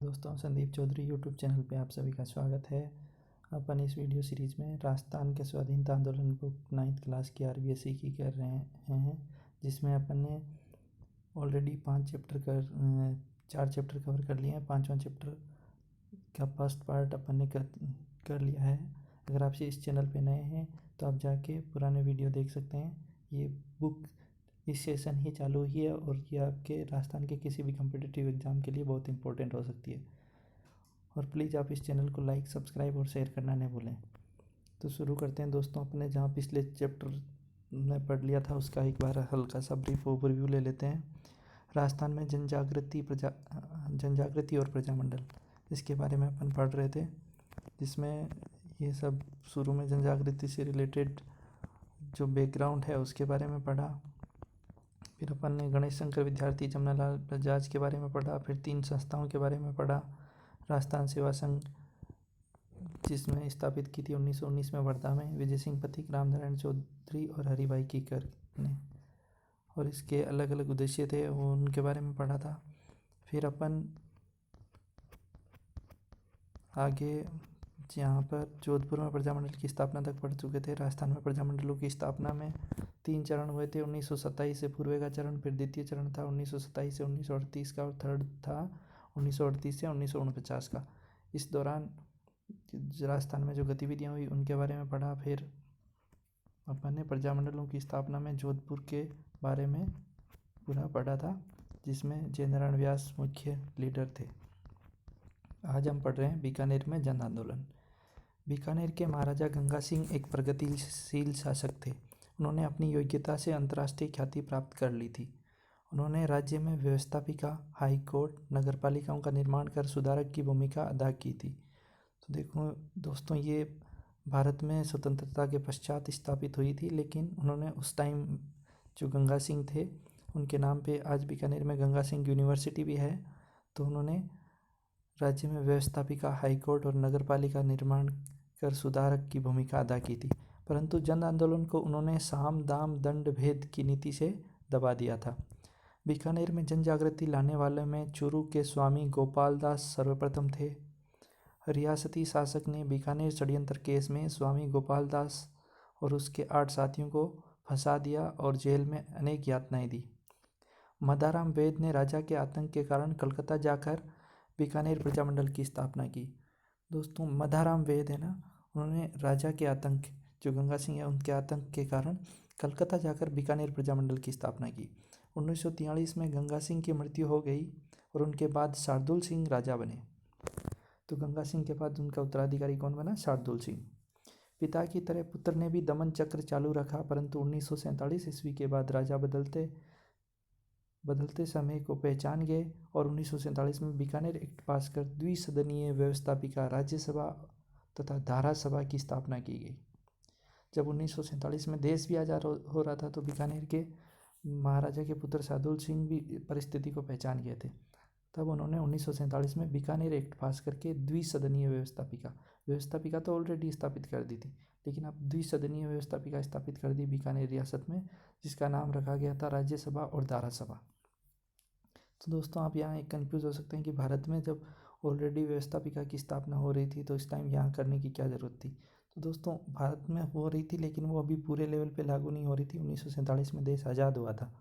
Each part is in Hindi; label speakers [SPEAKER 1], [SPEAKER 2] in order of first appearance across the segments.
[SPEAKER 1] दोस्तों, संदीप चौधरी यूट्यूब चैनल पे आप सभी का स्वागत है। अपन इस वीडियो सीरीज़ में राजस्थान के स्वाधीनता आंदोलन को 9th क्लास की आरबीएसई की कर रहे हैं, जिसमें अपन ने ऑलरेडी 4 चैप्टर कवर कर लिए हैं। 5वां चैप्टर का फर्स्ट पार्ट अपन ने कर लिया है। अगर आप इस चैनल पे नए हैं तो आप जाके पुराने वीडियो देख सकते हैं। ये बुक इस सेशन ही चालू हुई है और ये आपके राजस्थान के किसी भी कम्पिटिटिव एग्ज़ाम के लिए बहुत इंपॉर्टेंट हो सकती है। और प्लीज़ आप इस चैनल को लाइक, सब्सक्राइब और शेयर करना नहीं भूलें। तो शुरू करते हैं दोस्तों। अपने जहाँ पिछले चैप्टर में पढ़ लिया था उसका एक बार हल्का सा ब्रीफ ओवरव्यू ले लेते हैं। राजस्थान में जनजागृति और प्रजामंडल, इसके बारे में अपन पढ़ रहे थे, जिसमें ये सब शुरू में जनजागृति से रिलेटेड जो बैकग्राउंड है उसके बारे में पढ़ा। फिर अपन ने गणेश शंकर विद्यार्थी जमनालाल बजाज के बारे में पढ़ा। फिर 3 संस्थाओं के बारे में पढ़ा। राजस्थान सेवा संघ, जिसमें स्थापित की थी 1919 में वर्धा में विजय सिंह पथिक, रामनारायण चौधरी और हरिभाई कीकर ने, और इसके अलग अलग उद्देश्य थे, वो उनके बारे में पढ़ा था। फिर अपन आगे यहाँ पर जोधपुर में प्रजामंडल की स्थापना तक पढ़ चुके थे। राजस्थान में प्रजामंडलों की स्थापना में 3 चरण हुए थे। 1927 से पूर्व का चरण, फिर द्वितीय चरण था 1927 से 1938 का, और थर्ड था 1938 से 1949 का। इस दौरान राजस्थान में जो गतिविधियाँ हुई उनके बारे में पढ़ा। फिर अपन ने प्रजामंडलों की स्थापना में जोधपुर के बारे में पूरा पढ़ा था, जिसमें जयनारायण व्यास मुख्य लीडर थे। आज हम पढ़ रहे हैं बीकानेर में जन आंदोलन। बीकानेर के महाराजा गंगा सिंह एक प्रगतिशील शासक थे। उन्होंने अपनी योग्यता से अंतर्राष्ट्रीय ख्याति प्राप्त कर ली थी। उन्होंने राज्य में व्यवस्थापिका, हाई कोर्ट, नगर पालिकाओं का निर्माण कर सुधारक की भूमिका अदा की थी। तो देखो दोस्तों, ये भारत में स्वतंत्रता के पश्चात स्थापित हुई थी, लेकिन उन्होंने उस टाइम जो गंगा सिंह थे उनके नाम पे आज बीकानेर में गंगा सिंह यूनिवर्सिटी भी है। तो उन्होंने राज्य में व्यवस्थापिका, हाई कोर्ट और नगर पालिका निर्माण कर सुधारक की भूमिका अदा की थी। परंतु जन आंदोलन को उन्होंने साम दाम दंड भेद की नीति से दबा दिया था। बीकानेर में जन जागृति लाने वाले में चूरू के स्वामी गोपाल दास सर्वप्रथम थे। रियासती शासक ने बीकानेर षड्यंत्र केस में स्वामी गोपाल दास और उसके 8 साथियों को फंसा दिया और जेल में अनेक यातनाएं दी। मदाराम वेद ने राजा के आतंक के कारण कलकत्ता जाकर बीकानेर प्रजामंडल की स्थापना की। दोस्तों, मदाराम वेद है ना, उन्होंने राजा के आतंक, जो गंगा सिंह है उनके आतंक के कारण कलकत्ता जाकर बीकानेर प्रजामंडल की स्थापना की। 1943 में गंगा सिंह की मृत्यु हो गई और उनके बाद शार्दुल सिंह राजा बने। तो गंगा सिंह के बाद उनका उत्तराधिकारी कौन बना? शार्दुल सिंह। पिता की तरह पुत्र ने भी दमन चक्र चालू रखा, परंतु 1947 ईस्वी के बाद राजा बदलते समय को पहचान गए और 1947 में बीकानेर एक्ट पास कर द्विसदनीय व्यवस्थापिका, राज्यसभा तथा धारा सभा की स्थापना की गई। जब 1947 में देश भी आज़ाद हो रहा था तो बीकानेर के महाराजा के पुत्र शार्दुल सिंह भी परिस्थिति को पहचान गए थे। तब उन्होंने 1947 में बीकानेर एक्ट पास करके द्विसदनीय व्यवस्थापिका तो ऑलरेडी स्थापित कर दी थी, लेकिन अब द्विसदनीय व्यवस्थापिका स्थापित कर दी बीकानेर रियासत में, जिसका नाम रखा गया था राज्यसभा और धारा सभा। तो दोस्तों, आप यहाँ एक कन्फ्यूज़ हो सकते हैं कि भारत में जब ऑलरेडी व्यवस्थापिका की स्थापना हो रही थी तो इस टाइम यहाँ करने की क्या ज़रूरत थी। तो दोस्तों, भारत में हो रही थी, लेकिन वो अभी पूरे लेवल पे लागू नहीं हो रही थी। 1947 में देश आज़ाद हुआ था,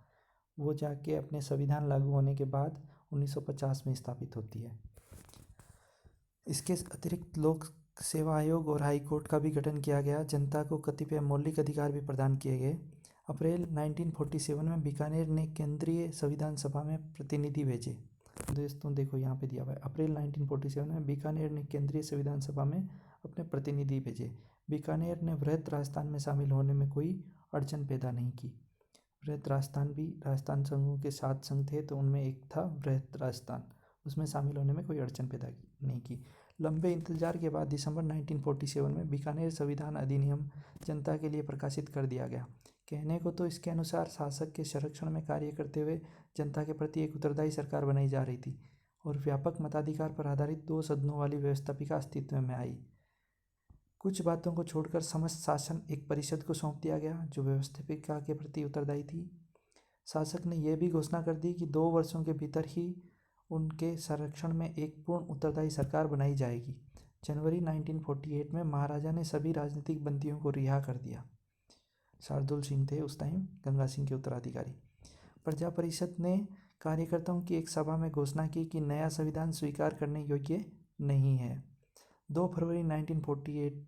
[SPEAKER 1] वो जाके अपने संविधान लागू होने के बाद 1950 में स्थापित होती है। इसके अतिरिक्त लोक सेवा आयोग और हाई कोर्ट का भी गठन किया गया। जनता को कतिपय मौलिक अधिकार भी प्रदान किए गए। अप्रैल 1947 में बीकानेर ने केंद्रीय संविधान सभा में प्रतिनिधि भेजे। दोस्तों देखो, यहाँ पे दिया हुआ है, अप्रैल 1947 में बीकानेर ने केंद्रीय संविधान सभा में अपने प्रतिनिधि भेजे। बीकानेर ने वृहत राजस्थान में शामिल होने में कोई अड़चन पैदा नहीं की। वृहत राजस्थान भी, राजस्थान संघों के 7 संघ थे तो उनमें एक था वृहत राजस्थान, उसमें शामिल होने में कोई अड़चन पैदा नहीं की। लंबे इंतजार के बाद दिसंबर 1947 में बीकानेर संविधान अधिनियम जनता के लिए प्रकाशित कर दिया गया। कहने को तो इसके अनुसार शासक के संरक्षण में कार्य करते हुए जनता के प्रति एक उत्तरदायी सरकार बनाई जा रही थी और व्यापक मताधिकार पर आधारित 2 सदनों वाली व्यवस्थापिका अस्तित्व में आई। कुछ बातों को छोड़कर समस्त शासन एक परिषद को सौंप दिया गया जो व्यवस्थापिका के प्रति उत्तरदायी थी। शासक ने यह भी घोषणा कर दी कि 2 वर्षों के भीतर ही उनके संरक्षण में एक पूर्ण उत्तरदायी सरकार बनाई जाएगी। जनवरी 1948 में महाराजा ने सभी राजनीतिक बंदियों को रिहा कर दिया। शार्दुल सिंह थे उस टाइम गंगा सिंह के उत्तराधिकारी। प्रजा परिषद ने कार्यकर्ताओं की एक सभा में घोषणा की कि नया संविधान स्वीकार करने योग्य नहीं है। 2 फरवरी 1948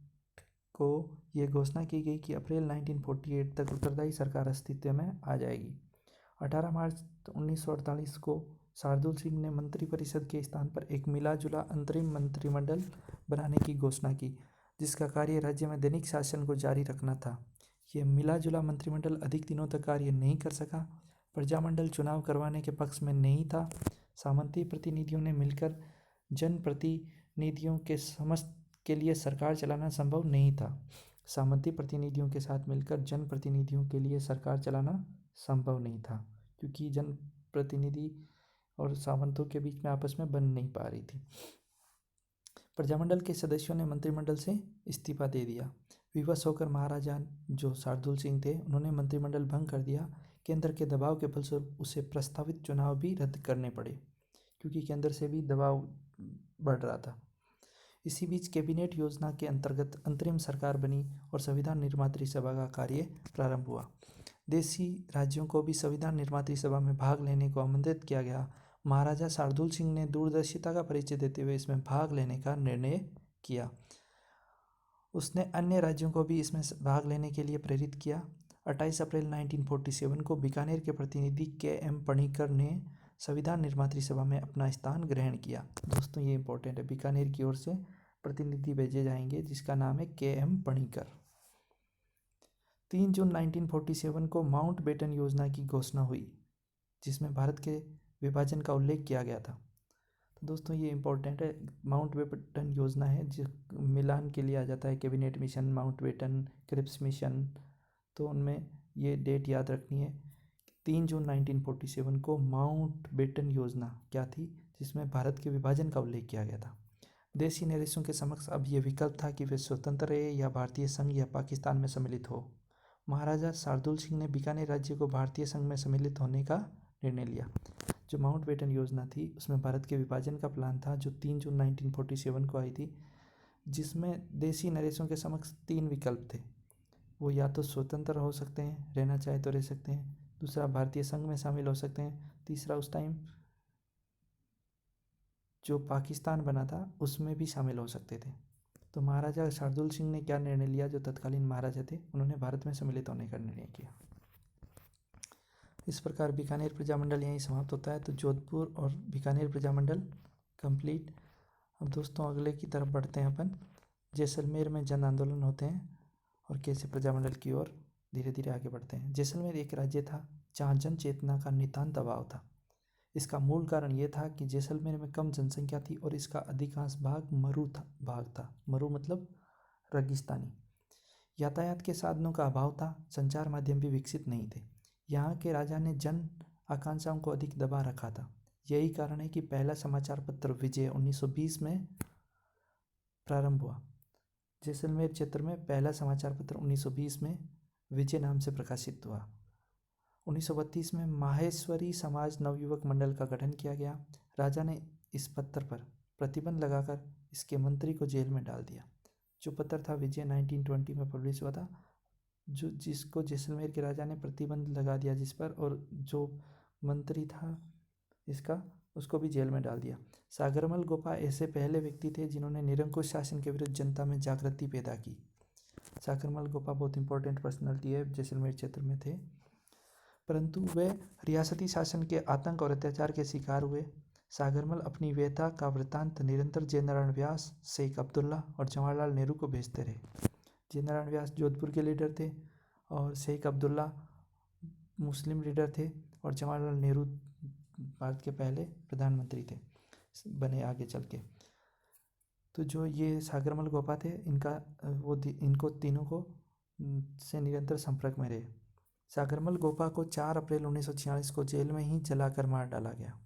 [SPEAKER 1] को ये घोषणा की गई कि अप्रैल 1948 तक उत्तरदायी सरकार अस्तित्व में आ जाएगी। 18 मार्च 1948 को शार्दुल सिंह ने मंत्रिपरिषद के स्थान पर एक मिला जुला अंतरिम मंत्रिमंडल बनाने की घोषणा की, जिसका कार्य राज्य में दैनिक शासन को जारी रखना था। यह मिला जुला मंत्रिमंडल अधिक दिनों तक कार्य नहीं कर सका। प्रजामंडल चुनाव करवाने के पक्ष में नहीं था। सामंती प्रतिनिधियों ने मिलकर जनप्रतिनिधियों के समस्त के लिए सरकार चलाना संभव नहीं था। सामंती प्रतिनिधियों के साथ मिलकर जनप्रतिनिधियों के लिए सरकार चलाना संभव नहीं था, क्योंकि जनप्रतिनिधि और सामंतों के बीच में आपस में बन नहीं पा रही थी। प्रजामंडल के सदस्यों ने मंत्रिमंडल से इस्तीफा दे दिया। विवश होकर महाराजा जो शार्दुल सिंह थे, उन्होंने मंत्रिमंडल भंग कर दिया। केंद्र के दबाव के फलस्वरूप उसे प्रस्तावित चुनाव भी रद्द करने पड़े, क्योंकि केंद्र से भी दबाव बढ़ रहा था। इसी बीच कैबिनेट योजना के अंतर्गत अंतरिम सरकार बनी और संविधान निर्मात्री सभा का कार्य प्रारंभ हुआ। देशी राज्यों को भी संविधान निर्मात्री सभा में भाग लेने को आमंत्रित किया गया। महाराजा शार्दुल सिंह ने दूरदर्शिता का परिचय देते हुए इसमें भाग लेने का निर्णय किया। उसने अन्य राज्यों को भी इसमें भाग लेने के लिए प्रेरित किया। 28 अप्रैल 1947 को बीकानेर के प्रतिनिधि के.एम. पणिकर ने संविधान निर्मात्री सभा में अपना स्थान ग्रहण किया। दोस्तों ये इंपॉर्टेंट है, बीकानेर की ओर से प्रतिनिधि भेजे जाएंगे जिसका नाम है के.एम. पणिकर। 3 जून 1947 को माउंटबेटन योजना की घोषणा हुई, जिसमें भारत के विभाजन का उल्लेख किया गया था। तो दोस्तों ये इंपॉर्टेंट है, माउंटबेटन योजना है जो मिलान के लिए आ जाता है, cabinet mission Mountbatten, Cripps mission, तो उनमें ये डेट याद रखनी है। 3 जून 1947 को माउंटबेटन योजना क्या थी, जिसमें भारत के विभाजन का उल्लेख किया गया था। देशी नरेशों के समक्ष अब ये विकल्प था कि वे स्वतंत्र रहे या भारतीय संघ या पाकिस्तान में सम्मिलित हो। महाराजा शार्दुल सिंह ने बीकानेर राज्य को भारतीय संघ में सम्मिलित होने का निर्णय लिया। जो माउंटबेटन योजना थी उसमें भारत के विभाजन का प्लान था, जो 3 जून 1947 को आई थी, जिसमें देशी नरेशों के समक्ष 3 विकल्प थे। वो या तो स्वतंत्र हो सकते हैं, रहना चाहे तो रह सकते हैं, दूसरा भारतीय संघ में शामिल हो सकते हैं, तीसरा उस टाइम जो पाकिस्तान बना था उसमें भी शामिल हो सकते थे। तो महाराजा शार्दुल सिंह ने क्या निर्णय लिया, जो तत्कालीन महाराजा थे, उन्होंने भारत में सम्मिलित होने का निर्णय किया। इस प्रकार बीकानेर प्रजामंडल यहीं समाप्त होता है। तो जोधपुर और बीकानेर प्रजामंडल कंप्लीट। अब दोस्तों अगले की तरफ बढ़ते हैं अपन। जैसलमेर में जन आंदोलन होते हैं और कैसे प्रजामंडल की ओर धीरे धीरे आगे बढ़ते हैं। जैसलमेर एक राज्य था जहाँ जन चेतना का नितांत अभाव था। इसका मूल कारण ये था कि जैसलमेर में कम जनसंख्या थी और इसका अधिकांश भाग भाग था। मरु मतलब रेगिस्तानी। यातायात के साधनों का अभाव था। संचार माध्यम भी विकसित नहीं थे। यहाँ के राजा ने जन आकांक्षाओं को अधिक दबा रखा था। यही कारण है कि पहला समाचार पत्र विजय 1920 में प्रारंभ हुआ। जैसलमेर क्षेत्र में पहला समाचार पत्र 1920 में विजय नाम से प्रकाशित हुआ। 1932 में माहेश्वरी समाज नवयुवक मंडल का गठन किया गया। राजा ने इस पत्र पर प्रतिबंध लगाकर इसके मंत्री को जेल में डाल दिया। जो पत्र था विजय 1920 में पब्लिश हुआ था, जिसको जैसलमेर के राजा ने प्रतिबंध लगा दिया जिस पर, और जो मंत्री था इसका उसको भी जेल में डाल दिया। सागरमल गोपा ऐसे पहले व्यक्ति थे जिन्होंने निरंकुश शासन के विरुद्ध जनता में जागृति पैदा की। सागरमल गोपा बहुत इंपॉर्टेंट पर्सनालिटी है, जैसलमेर क्षेत्र में थे, परंतु वे रियासती शासन के आतंक और अत्याचार के शिकार हुए। सागरमल अपनी व्यथा का वृत्तांत निरंतर जयनारायण व्यास, शेख अब्दुल्ला और जवाहरलाल नेहरू को भेजते रहे। जयनारायण व्यास जोधपुर के लीडर थे और शेख अब्दुल्ला मुस्लिम लीडर थे और जवाहरलाल नेहरू भारत के पहले प्रधानमंत्री थे बने आगे चल के। तो जो ये सागरमल गोपा थे, इनको तीनों को से निरंतर संपर्क में रहे। सागरमल गोपा को 4 अप्रैल 1946 को जेल में ही जलाकर मार डाला गया।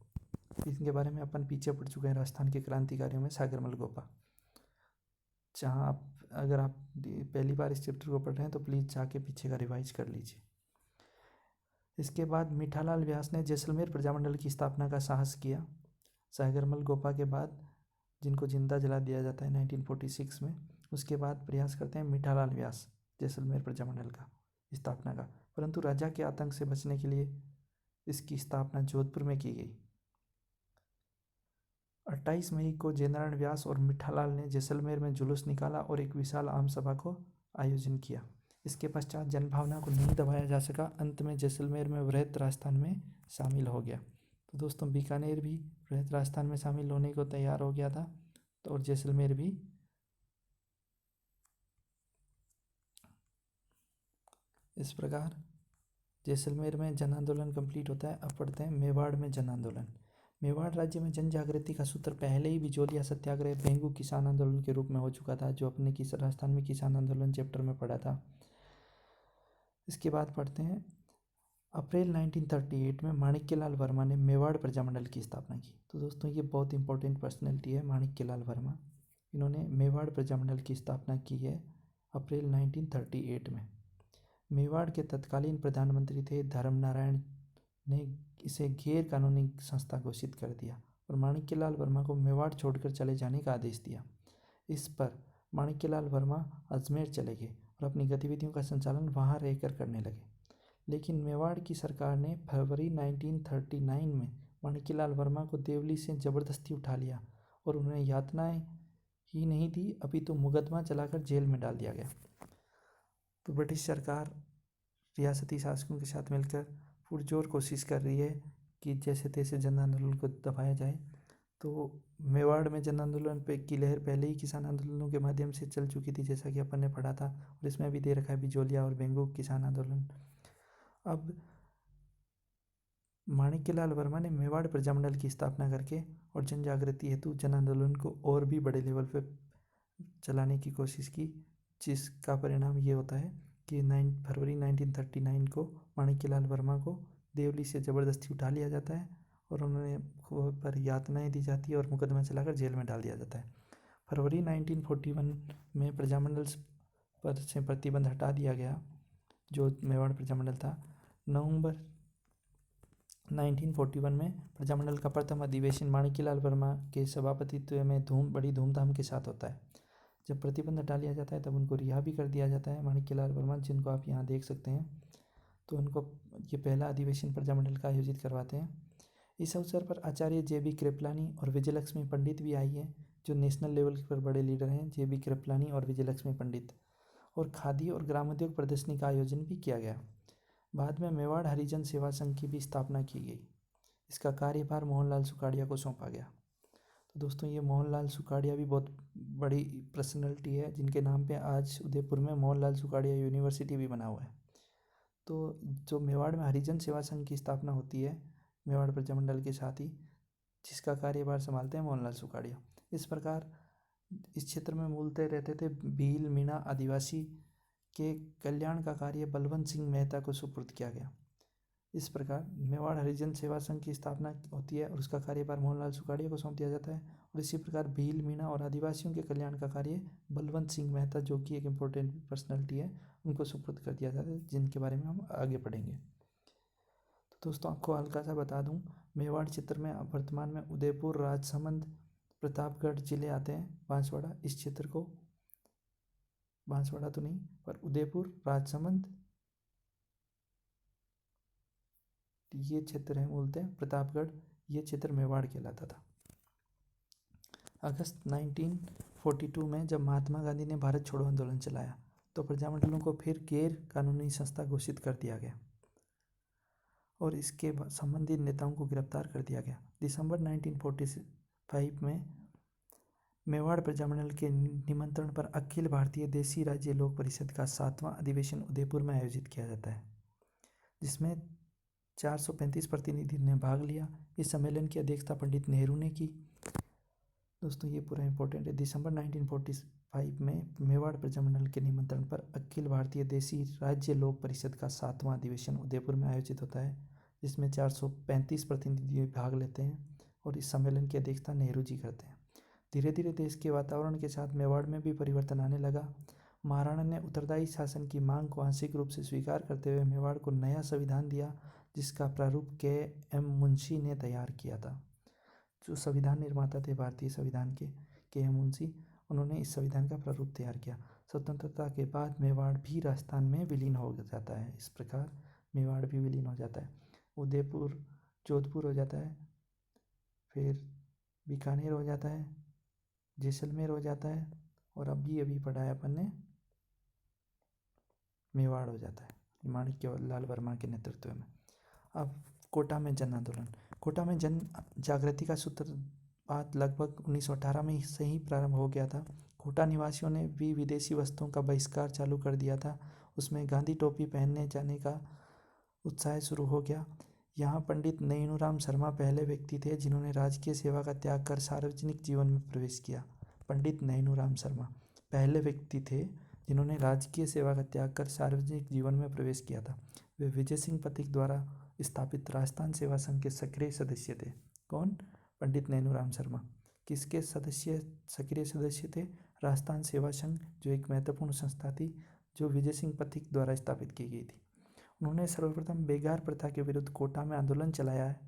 [SPEAKER 1] इनके बारे में अपन पीछे पढ़ चुके हैं राजस्थान के क्रांतिकारियों में सागरमल गोपा। जहाँ अगर आप पहली बार इस चैप्टर को पढ़ रहे हैं तो प्लीज़ जाके पीछे का रिवाइज कर लीजिए। इसके बाद मीठालाल व्यास ने जैसलमेर प्रजामंडल की स्थापना का साहस किया। सागरमल गोपा के बाद, जिनको जिंदा जला दिया जाता है 1946 में, उसके बाद प्रयास करते हैं मीठालाल व्यास जैसलमेर प्रजामंडल का स्थापना का, परंतु राजा के आतंक से बचने के लिए इसकी स्थापना जोधपुर में की गई। 28 मई को जयनारायण व्यास और मीठालाल ने जैसलमेर में जुलूस निकाला और एक विशाल आम सभा को आयोजन किया। इसके पश्चात जनभावना को नहीं दबाया जा सका। अंत में जैसलमेर में वृहत राजस्थान में शामिल हो गया। तो दोस्तों बीकानेर भी वृहत राजस्थान में शामिल होने को तैयार हो गया था, तो और जैसलमेर भी। इस प्रकार जैसलमेर में जन आंदोलन कंप्लीट होता है। अब पढ़ते हैं मेवाड़ में जन आंदोलन। मेवाड़ राज्य में जन जागृति का सूत्र पहले ही बिजोलिया सत्याग्रह, बेंगू किसान आंदोलन के रूप में हो चुका था, जो अपने राजस्थान में किसान आंदोलन चैप्टर में पढ़ा था। इसके बाद पढ़ते हैं अप्रैल 1938 में माणिक्यलाल वर्मा ने मेवाड़ प्रजामंडल की स्थापना की। तो दोस्तों ये बहुत इंपॉर्टेंट पर्सनैलिटी है माणिक्यलाल वर्मा। इन्होंने मेवाड़ प्रजामंडल की स्थापना की है अप्रैल 1938 में। मेवाड़ के तत्कालीन प्रधानमंत्री थे धर्मनारायण ने इसे गैर कानूनी संस्था घोषित कर दिया और माणिक्यलाल वर्मा को मेवाड़ छोड़कर चले जाने का आदेश दिया। इस पर माणिक्यलाल वर्मा अजमेर चले गए और अपनी गतिविधियों का संचालन वहां रहकर करने लगे। लेकिन मेवाड़ की सरकार ने फरवरी 1939 में माणिक्यलाल वर्मा को देवली से जबरदस्ती उठा लिया और उन्हें यातनाएं ही नहीं दी, अभी तो मुकदमा चलाकर जेल में डाल दिया गया। तो ब्रिटिश सरकार रियासती शासकों के साथ मिलकर पुरजोर कोशिश कर रही है कि जैसे तैसे जन आंदोलन को दबाया जाए। तो मेवाड़ में जन आंदोलन पे की लहर पहले ही किसान आंदोलनों के माध्यम से चल चुकी थी, जैसा कि अपन ने पढ़ा था, और इसमें भी दे रखा है बिजोलिया और बेंगू किसान आंदोलन। अब माणिक्यलाल वर्मा ने मेवाड़ प्रजामंडल की स्थापना करके और जन जागृति हेतु जन आंदोलन को और भी बड़े लेवल पर चलाने की कोशिश की, जिसका परिणाम ये होता है कि फरवरी 1939 को माणिक्यलाल वर्मा को देवली से ज़बरदस्ती उठा लिया जाता है और उन्होंने पर यातनाएं दी जाती है और मुकदमा चलाकर जेल में डाल दिया जाता है। फरवरी 1941 में प्रजामंडल पर से प्रतिबंध हटा दिया गया, जो मेवाड़ प्रजामंडल था। नवंबर 1941 में प्रजामंडल का प्रथम अधिवेशन माणिक्यलाल वर्मा के सभापतित्व में बड़ी धूमधाम के साथ होता है। जब प्रतिबंध हटा लिया जाता है तब उनको रिहा भी कर दिया जाता है, माणिक्यलाल वर्मा, जिनको आप यहाँ देख सकते हैं। तो उनको ये पहला अधिवेशन प्रजामंडल का आयोजित करवाते हैं। इस अवसर पर आचार्य जे.बी. कृपलानी और विजयलक्ष्मी पंडित भी आई हैं, जो नेशनल लेवल पर बड़े लीडर हैं, जे.बी. कृपलानी और विजयलक्ष्मी पंडित। और खादी और ग्रामोद्योग प्रदर्शनी का आयोजन भी किया गया। बाद में मेवाड़ हरिजन सेवा संघ की भी स्थापना की गई। इसका कार्यभार मोहनलाल सुखाड़िया को सौंपा गया। तो दोस्तों ये मोहनलाल सुखाड़िया भी बहुत बड़ी पर्सनैलिटी है, जिनके नाम पे आज उदयपुर में मोहनलाल सुखाड़िया यूनिवर्सिटी भी बना हुआ है। तो जो मेवाड़ में हरिजन सेवा संघ की स्थापना होती है मेवाड़ प्रजामंडल के साथ ही, जिसका कार्यभार संभालते हैं मोहनलाल सुखाड़िया। इस प्रकार इस क्षेत्र में मूलतः रहते थे भील, मीणा आदिवासी के कल्याण का कार्य बलवंत सिंह मेहता को सुपुर्द किया गया। इस प्रकार मेवाड़ हरिजन सेवा संघ की स्थापना होती है और उसका कार्यभार मोहनलाल सुखाड़िया को सौंप दिया जाता है। और इसी प्रकार भील, मीणा और आदिवासियों के कल्याण का कार्य बलवंत सिंह मेहता, जो कि एक इम्पोर्टेंट पर्सनैलिटी है, उनको सुपुर्द कर दिया जाता है, जिनके बारे में हम आगे पढ़ेंगे। तो दोस्तों आपको हल्का सा बता दूं, मेवाड़ क्षेत्र में वर्तमान में उदयपुर, राजसमंद, प्रतापगढ़ जिले आते हैं। बांसवाड़ा, इस क्षेत्र को बांसवाड़ा तो नहीं पर उदयपुर, राजसमंद ये क्षेत्र है मूलतः। प्रतापगढ़ ये क्षेत्र मेवाड़ कहलाता था। अगस्त 1942 में जब महात्मा गांधी ने भारत छोड़ो आंदोलन चलाया तो प्रजामंडलों को फिर गैर कानूनी संस्था घोषित कर दिया गया और इसके संबंधित नेताओं को गिरफ्तार कर दिया गया। दिसंबर 1945 में मेवाड़ प्रजामंडल के निमंत्रण पर अखिल भारतीय देसी राज्य लोक परिषद का 7वां अधिवेशन उदयपुर में आयोजित किया जाता है, जिसमें 435 प्रतिनिधियों ने भाग लिया। इस सम्मेलन की अध्यक्षता पंडित नेहरू ने की। दोस्तों ये पूरा इंपॉर्टेंट है। दिसंबर 1945 में मेवाड़ प्रजामंडल के निमंत्रण पर अखिल भारतीय देसी राज्य लोक परिषद का 7वां अधिवेशन उदयपुर में आयोजित होता है, जिसमें 435 प्रतिनिधि भाग लेते हैं और इस सम्मेलन की अध्यक्षता नेहरू जी करते हैं। धीरे धीरे देश के वातावरण के साथ मेवाड़ में भी परिवर्तन आने लगा। महाराणा ने उत्तरदायी शासन की मांग को आंशिक रूप से स्वीकार करते हुए मेवाड़ को नया संविधान दिया, जिसका प्रारूप के.एम. मुंशी ने तैयार किया था। जो संविधान निर्माता थे भारतीय संविधान के एम मुंशी, उन्होंने इस संविधान का प्रारूप तैयार किया। स्वतंत्रता के बाद मेवाड़ भी राजस्थान में विलीन हो जाता है। इस प्रकार मेवाड़ भी विलीन हो जाता है। उदयपुर जोधपुर हो जाता है, फिर बीकानेर हो जाता है, जैसलमेर हो जाता है, और अभी पढ़ा है अपन ने मेवाड़ हो जाता है माणिक्य लाल वर्मा के नेतृत्व में। अब कोटा में जन आंदोलन। कोटा में जन जागृति का सूत्रपात लगभग 1918 में से ही प्रारंभ हो गया था। कोटा निवासियों ने भी विदेशी वस्तुओं का बहिष्कार चालू कर दिया था। उसमें गांधी टोपी पहनने जाने का उत्साह शुरू हो गया। यहाँ पंडित नैनूराम शर्मा पहले व्यक्ति थे जिन्होंने राजकीय सेवा का त्याग कर सार्वजनिक जीवन में प्रवेश किया। पंडित नैनूराम शर्मा पहले व्यक्ति थे जिन्होंने राजकीय सेवा का त्याग कर सार्वजनिक जीवन में प्रवेश किया था। वे विजय सिंह पथिक द्वारा स्थापित राजस्थान सेवा संघ के सक्रिय सदस्य थे। कौन? पंडित नैनूराम शर्मा। किसके सक्रिय सदस्य थे? राजस्थान सेवा संघ, जो एक महत्वपूर्ण संस्था थी जो विजय सिंह पथिक द्वारा स्थापित की गई थी। उन्होंने सर्वप्रथम बेगार प्रथा के विरुद्ध कोटा में आंदोलन चलाया है।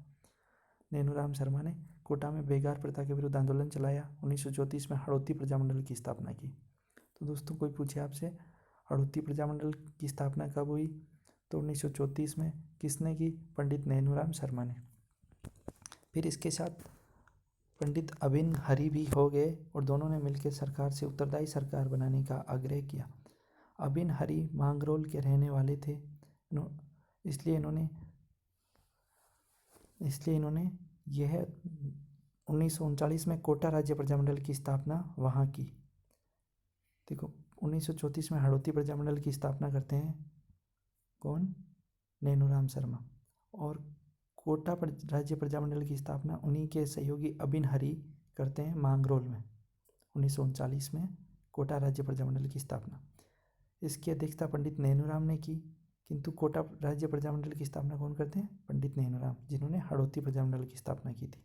[SPEAKER 1] नैनूराम शर्मा ने कोटा में बेगार प्रथा के विरुद्ध आंदोलन चलाया। 1934 में हड़ौती प्रजामंडल की स्थापना की। तो दोस्तों कोई पूछे आपसे हड़ौती प्रजामंडल की स्थापना कब हुई? तो 1934 में। किसने की? पंडित नैनूराम शर्मा ने। फिर इसके साथ पंडित अबिन हरी भी हो गए और दोनों ने मिलकर सरकार से उत्तरदायी सरकार बनाने का आग्रह किया। अबिन हरी मांगरोल के रहने वाले थे, इसलिए इन्होंने यह 1939 में कोटा राज्य प्रजामंडल की स्थापना वहाँ की। देखो 1934 में हड़ौती प्रजामंडल की स्थापना करते हैं कौन? नैनूराम शर्मा। और कोटा राज्य प्रजामंडल की स्थापना उन्हीं के सहयोगी अबिन हरी करते हैं मांगरोल में 1939 में कोटा राज्य प्रजामंडल की स्थापना। इसकी अध्यक्षता पंडित नैनूराम ने की, किंतु कोटा राज्य प्रजामंडल की स्थापना कौन करते हैं? पंडित नैनूराम, जिन्होंने हड़ौती प्रजामंडल की स्थापना की थी।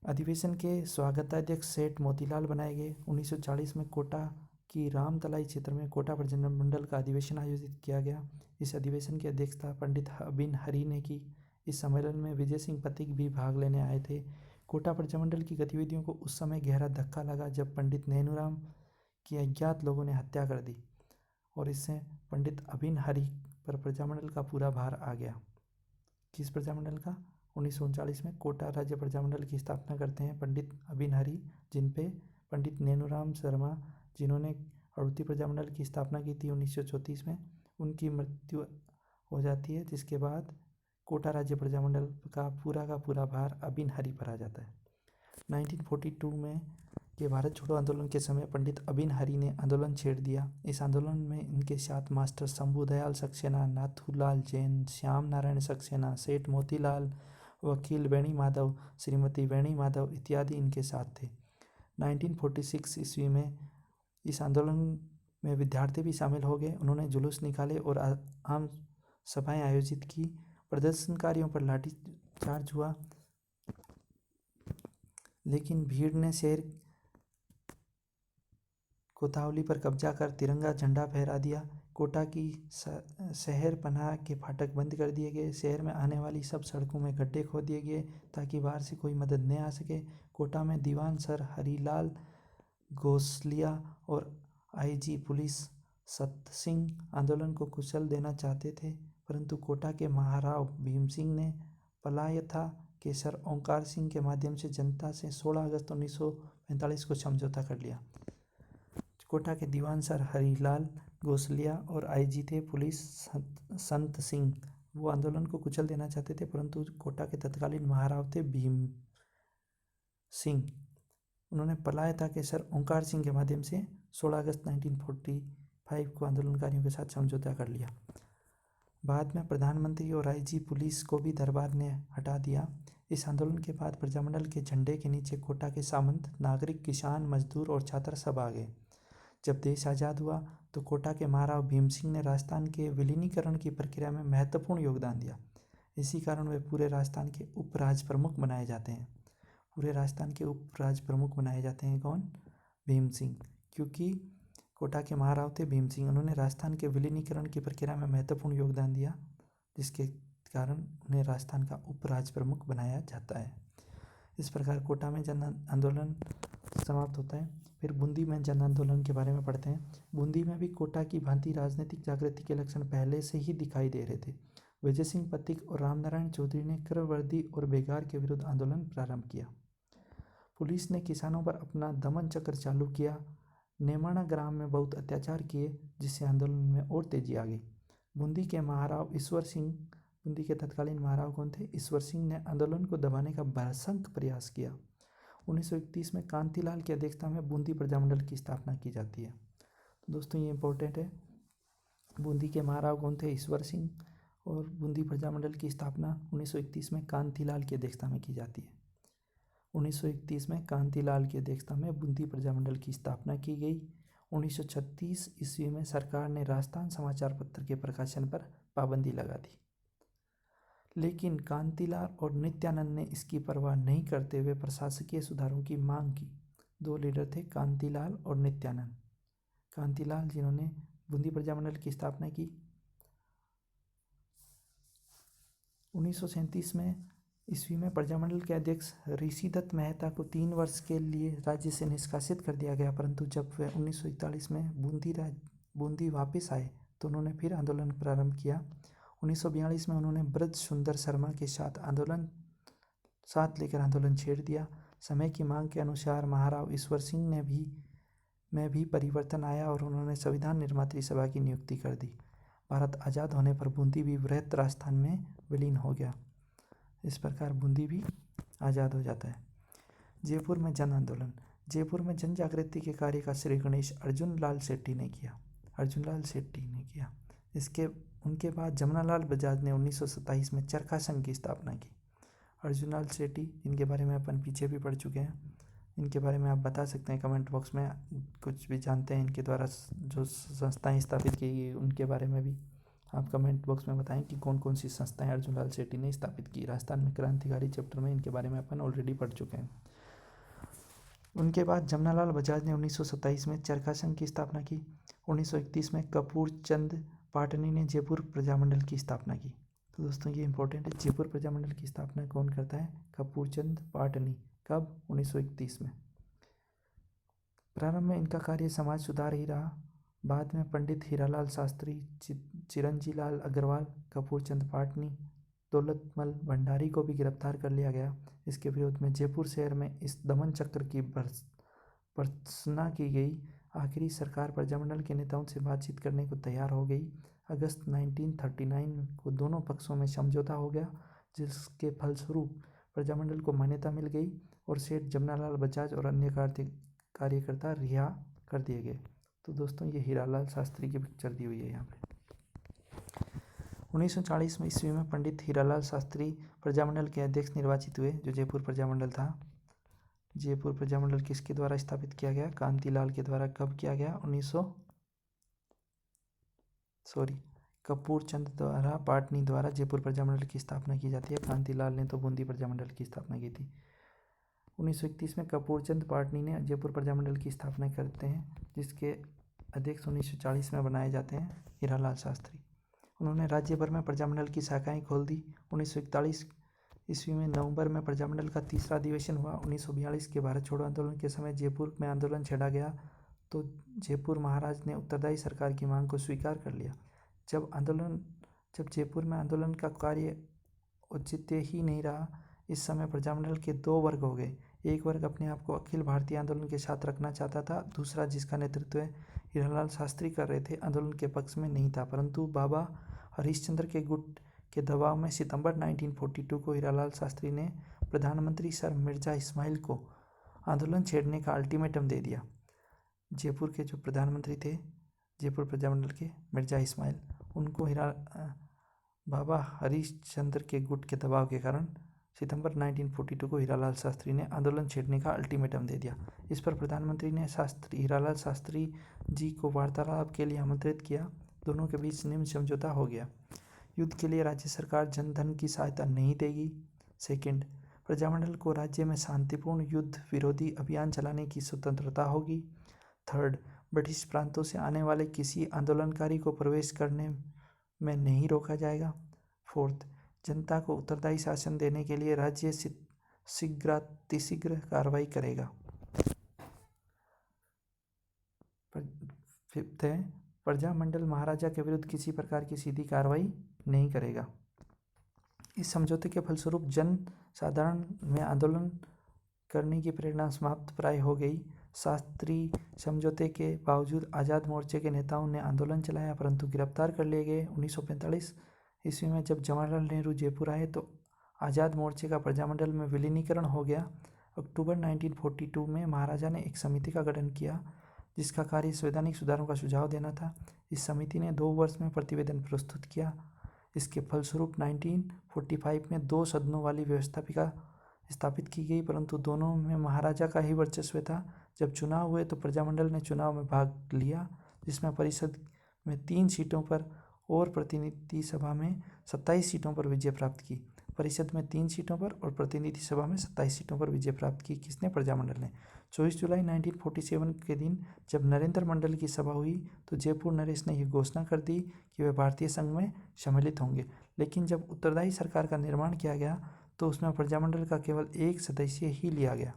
[SPEAKER 1] अधिवेशन के स्वागताध्यक्ष सेठ मोतीलाल बनाए गए। 1940 में कोटा की रामतलाई क्षेत्र में कोटा प्रजामंडल का अधिवेशन आयोजित किया गया। इस अधिवेशन की अध्यक्षता पंडित अबिन हरी ने की। इस सम्मेलन में विजय सिंह पथिक भी भाग लेने आए थे। कोटा प्रजामंडल की गतिविधियों को उस समय गहरा धक्का लगा जब पंडित नैनूराम की अज्ञात लोगों ने हत्या कर दी और इससे पंडित अबिन हरी पर प्रजामंडल का पूरा भार आ गया। किस प्रजामंडल का? 1939 में कोटा राज्य प्रजामंडल की स्थापना करते हैं पंडित अबिन हरी, जिन पे पंडित नैनूराम शर्मा, जिन्होंने हड़ौती प्रजामंडल की स्थापना की थी 1934 में, उनकी मृत्यु हो जाती है, जिसके बाद कोटा राज्य प्रजामंडल का पूरा भार अबिन हरी पर आ जाता है। 1942 में के भारत छोड़ो आंदोलन के समय पंडित अबिन हरी ने आंदोलन छेड़ दिया। इस आंदोलन में इनके साथ मास्टर शंभूदयाल सक्सेना, नाथूलाल जैन, श्याम नारायण सक्सेना, सेठ मोतीलाल, वकील वेणी माधव, श्रीमती वेणी माधव इत्यादि इनके साथ थे। 1946 ईस्वी में इस आंदोलन में विद्यार्थी भी शामिल हो गए। उन्होंने जुलूस निकाले और आम सभाएं आयोजित की। प्रदर्शनकारियों पर लाठीचार्ज हुआ, लेकिन भीड़ ने शहर कोतवाली पर कब्जा कर तिरंगा झंडा फहरा दिया। कोटा की शहर पनाह के फाटक बंद कर दिए गए। शहर में आने वाली सब सड़कों में गड्ढे खोद दिए गए ताकि बाहर से कोई मदद न आ सके। कोटा में दीवान सर हरीलाल गोसलिया और आईजी पुलिस सत सिंह आंदोलन को कुचल देना चाहते थे, परंतु कोटा के महाराव भीम सिंह ने पलायथा के सर ओंकार सिंह के माध्यम से जनता से 16 अगस्त 1945 को समझौता कर लिया। कोटा के दीवान सर हरीलाल गोसलिया और आईजी थे पुलिस संत सिंह। वो आंदोलन को कुचल देना चाहते थे, परंतु कोटा के तत्कालीन महाराव थे भीम सिंह। उन्होंने पलायथा के सर ओंकार सिंह के माध्यम से 16 अगस्त 1945 को आंदोलनकारियों के साथ समझौता कर लिया। बाद में प्रधानमंत्री और आईजी पुलिस को भी दरबार ने हटा दिया। इस आंदोलन के बाद प्रजामंडल के झंडे के नीचे कोटा के सामंत, नागरिक, किसान, मजदूर और छात्र सब आ गए। जब देश आज़ाद हुआ तो कोटा के महाराव भीम सिंह ने राजस्थान के विलीनीकरण की प्रक्रिया में महत्वपूर्ण योगदान दिया। इसी कारण वे पूरे राजस्थान के उपराज प्रमुख बनाए जाते हैं। पूरे राजस्थान के उपराज प्रमुख बनाए जाते हैं कौन? भीम सिंह, क्योंकि कोटा के महाराव थे भीम सिंह। उन्होंने राजस्थान के विलीनीकरण की प्रक्रिया में महत्वपूर्ण योगदान दिया, जिसके कारण उन्हें राजस्थान का उपराज प्रमुख बनाया जाता है। इस प्रकार कोटा में जन आंदोलन समाप्त होता है। फिर बूंदी में जन आंदोलन के बारे में पढ़ते हैं। बूंदी में भी कोटा की भांति राजनीतिक जागृति के लक्षण पहले से ही दिखाई दे रहे थे। विजय सिंह पथिक और रामनारायण चौधरी ने क्रमवर्दी और बेगार के विरुद्ध आंदोलन प्रारंभ किया। पुलिस ने किसानों पर अपना दमन चक्र चालू किया। नेमाना ग्राम में बहुत अत्याचार किए, जिससे आंदोलन में और तेजी आ गई। बूंदी के महाराव ईश्वर सिंह, बूंदी के तत्कालीन महाराव कौन थे? ईश्वर सिंह ने आंदोलन को दबाने का भरसक प्रयास किया। 1931 में कांतिलाल की अध्यक्षता में बूंदी प्रजामंडल की स्थापना की जाती है। तो दोस्तों ये इंपॉर्टेंट है। बूंदी के महाराव कौन थे? ईश्वर सिंह। और बूंदी प्रजामंडल की स्थापना 1931 में कांतिलाल की अध्यक्षता में की जाती है। 1931 में कांतिलाल की अध्यक्षता में बूंदी प्रजामंडल की स्थापना की गई। 1936 ईस्वी में सरकार ने राजस्थान समाचार पत्र के प्रकाशन पर पाबंदी लगा दी, लेकिन कांतिलाल और नित्यानंद ने इसकी परवाह नहीं करते हुए प्रशासकीय सुधारों की मांग की। दो लीडर थे, कांतिलाल और नित्यानंद। कांतिलाल जिन्होंने बूंदी प्रजामंडल की स्थापना की। 1937 में ईस्वी में प्रजामंडल के अध्यक्ष ऋषिदत्त मेहता को 3 वर्ष के लिए राज्य से निष्कासित कर दिया गया, परंतु जब वे 1941 में बूंदी वापस आए तो उन्होंने फिर आंदोलन प्रारंभ किया। 1942 में उन्होंने ब्रज सुंदर शर्मा के साथ लेकर आंदोलन छेड़ दिया। समय की मांग के अनुसार महाराव ईश्वर सिंह में भी परिवर्तन आया और उन्होंने संविधान निर्मात्री सभा की नियुक्ति कर दी। भारत आज़ाद होने पर बूंदी भी वृहत राजस्थान में विलीन हो गया। इस प्रकार बूंदी भी आज़ाद हो जाता है। जयपुर में जन आंदोलन। जयपुर में जन जागृति के कार्य का श्री गणेश अर्जुन लाल शेट्टी ने किया। उनके बाद जमनालाल बजाज ने 1927 में चरखा संघ की स्थापना की। अर्जुन लाल शेट्टी, जिनके बारे में अपन पीछे भी पढ़ चुके हैं, इनके बारे में आप बता सकते हैं कमेंट बॉक्स में। कुछ भी जानते हैं इनके द्वारा जो संस्थाएं स्थापित की गई उनके बारे में भी आप कमेंट बॉक्स में बताएं कि कौन कौन सी संस्थाएं अर्जुन लाल शेट्टी ने स्थापित की। राजस्थान में क्रांतिकारी चैप्टर में इनके बारे में अपन ऑलरेडी पढ़ चुके हैं। उनके बाद जमनालाल बजाज ने 1927 में चरखा संघ की स्थापना की। 1931 में कपूर चंद पाटनी ने जयपुर प्रजामंडल की स्थापना की। तो दोस्तों ये इंपॉर्टेंट है, जयपुर प्रजामंडल की स्थापना कौन करता है? कपूर चंद पाटनी। कब? 1931 में। प्रारंभ में इनका कार्य समाज सुधार ही रहा। बाद में पंडित हीरालाल शास्त्री, चिरंजीलाल अग्रवाल, कपूर चंद पाटनी, दौलतमल भंडारी को भी गिरफ्तार कर लिया गया। इसके विरोध में जयपुर शहर में इस दमन चक्र की भर्त्सना की गई। आखिरी सरकार प्रजामंडल के नेताओं से बातचीत करने को तैयार हो गई। अगस्त 1939 को दोनों पक्षों में समझौता हो गया, जिसके फलस्वरूप प्रजामंडल को मान्यता मिल गई और सेठ जमनालाल बजाज और अन्य कार्यकर्ता रिहा कर दिए गए। तो दोस्तों ये हीरालाल शास्त्री की पिक्चर दी हुई है यहाँ पे। 1940 में ईस्वी में पंडित हीरालाल शास्त्री प्रजामंडल के अध्यक्ष निर्वाचित हुए, जो जयपुर प्रजामंडल था। जयपुर प्रजामंडल किसके द्वारा स्थापित किया गया? कांतिलाल के द्वारा। कब किया गया? कपूर चंद द्वारा, पाटनी द्वारा जयपुर प्रजामंडल की स्थापना की जाती है। कांतिलाल ने तो बूंदी प्रजामंडल की स्थापना की थी। 1931 में कपूर चंद पाटनी ने जयपुर प्रजामंडल की स्थापना करते हैं, जिसके अध्यक्ष 1940 में बनाए जाते हैं हीरालाल शास्त्री। उन्होंने राज्य भर में प्रजामंडल की शाखाएं खोल दी। 1941 ईस्वी में नवंबर में प्रजामंडल का तीसरा अधिवेशन हुआ। 1942 के भारत छोड़ो आंदोलन के समय जयपुर में आंदोलन छेड़ा गया, तो जयपुर महाराज ने उत्तरदायी सरकार की मांग को स्वीकार कर लिया। जब जयपुर में आंदोलन का कार्य औचित्य ही नहीं रहा, इस समय प्रजामंडल के 2 वर्ग हो गए। एक वर्ग अपने आप को अखिल भारतीय आंदोलन के साथ रखना चाहता था, दूसरा, जिसका नेतृत्व हीरालाल शास्त्री कर रहे थे, आंदोलन के पक्ष में नहीं था। परंतु बाबा हरिश्चंद्र के गुट के दबाव में सितंबर 1942 को हीरालाल शास्त्री ने प्रधानमंत्री सर मिर्जा इस्माइल को आंदोलन छेड़ने का अल्टीमेटम दे दिया। जयपुर के जो प्रधानमंत्री थे जयपुर प्रजामंडल के, मिर्जा इस्माइल, उनको बाबा हरिश्चंद्र के गुट के दबाव के कारण सितंबर 1942 को हीरालाल शास्त्री ने आंदोलन छेड़ने का अल्टीमेटम दे दिया। इस पर प्रधानमंत्री ने हीरालाल शास्त्री जी को वार्तालाप के लिए आमंत्रित किया। दोनों के बीच निम्न समझौता हो गया। युद्ध के लिए राज्य सरकार जनधन की सहायता नहीं देगी। सेकंड, प्रजामंडल को राज्य में शांतिपूर्ण युद्ध विरोधी अभियान चलाने की स्वतंत्रता होगी। थर्ड, ब्रिटिश प्रांतों से आने वाले किसी आंदोलनकारी को प्रवेश करने में नहीं रोका जाएगा। फोर्थ, जनता को उत्तरदायी शासन देने के लिए राज्य शीघ्रातिशीघ्र कार्रवाई करेगा। फिफ्थ है, प्रजामंडल महाराजा के विरुद्ध किसी प्रकार की सीधी कार्रवाई नहीं करेगा। इस समझौते के फलस्वरूप जन साधारण में आंदोलन करने की प्रेरणा समाप्त प्राय हो गई। शास्त्री समझौते के बावजूद आज़ाद मोर्चे के नेताओं ने आंदोलन चलाया, परंतु गिरफ्तार कर लिए गए। 1945 ईस्वी में जब जवाहरलाल नेहरू जयपुर आए तो आज़ाद मोर्चे का प्रजामंडल में विलीनीकरण हो गया। अक्टूबर 1942 में महाराजा ने एक समिति का गठन किया जिसका कार्य संवैधानिक सुधारों का सुझाव देना था। इस समिति ने 2 वर्ष में प्रतिवेदन प्रस्तुत किया। इसके फलस्वरूप 1945 में 2 सदनों वाली व्यवस्थापिका स्थापित की गई, परंतु दोनों में महाराजा का ही वर्चस्व था। जब चुनाव हुए तो प्रजामंडल ने चुनाव में भाग लिया, जिसमें परिषद में 3 सीटों पर और प्रतिनिधि सभा में 27 सीटों पर विजय प्राप्त की। परिषद में 3 सीटों पर और प्रतिनिधि सभा में 27 सीटों पर विजय प्राप्त की। किसने? प्रजामंडल ने। 24 जुलाई 1947 के दिन जब नरेंद्र मंडल की सभा हुई तो जयपुर नरेश ने यह घोषणा कर दी कि वे भारतीय संघ में सम्मिलित होंगे, लेकिन जब उत्तरदायी सरकार का निर्माण किया गया तो उसमें प्रजामंडल का केवल 1 सदस्य ही लिया गया।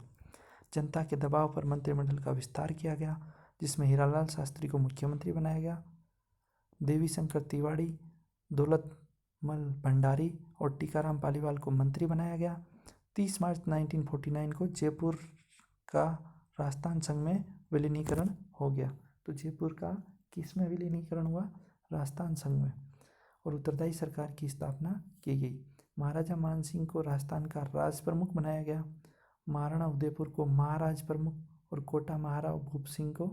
[SPEAKER 1] जनता के दबाव पर मंत्रिमंडल का विस्तार किया गया, जिसमें हीरालाल शास्त्री को मुख्यमंत्री बनाया गया, देवी शंकर तिवारी, दौलतमल भंडारी और टीकाराम पालीवाल को मंत्री बनाया गया। 30 मार्च 1949 को जयपुर का राजस्थान संघ में विलीनीकरण हो गया। तो जयपुर का किस में विलीनीकरण हुआ? राजस्थान संघ में। और उत्तरदायी सरकार की स्थापना की गई। महाराजा मानसिंह को राजस्थान का राज प्रमुख बनाया गया, महाराणा उदयपुर को महाराज प्रमुख और कोटा महाराव भूप सिंह को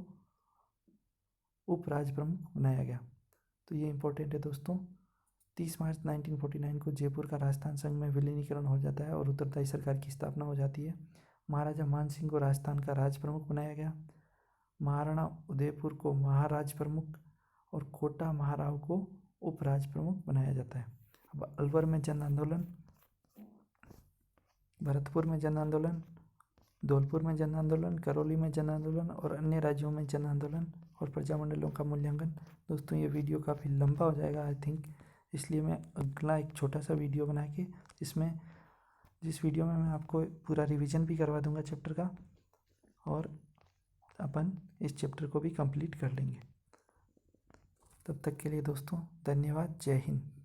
[SPEAKER 1] उपराज प्रमुख बनाया गया। तो ये इंपॉर्टेंट है दोस्तों। 30 मार्च 1949 को जयपुर का राजस्थान संघ में विलीनीकरण हो जाता है और उत्तरदायी सरकार की स्थापना हो जाती है। महाराजा मानसिंह को राजस्थान का राज प्रमुख बनाया गया, महाराणा उदयपुर को महाराज प्रमुख और कोटा महाराव को उपराज प्रमुख बनाया जाता है। अब अलवर में जन आंदोलन, भरतपुर में जन आंदोलन, धौलपुर में जन आंदोलन, करौली में जन आंदोलन और अन्य राज्यों में जन आंदोलन और प्रजामंडलों का मूल्यांकन। दोस्तों ये वीडियो काफ़ी लंबा हो जाएगा आई थिंक, इसलिए मैं अगला एक छोटा सा वीडियो बना के जिस वीडियो में मैं आपको पूरा रिवीजन भी करवा दूंगा चैप्टर का और अपन इस चैप्टर को भी कंप्लीट कर लेंगे। तब तक के लिए दोस्तों धन्यवाद। जय हिंद।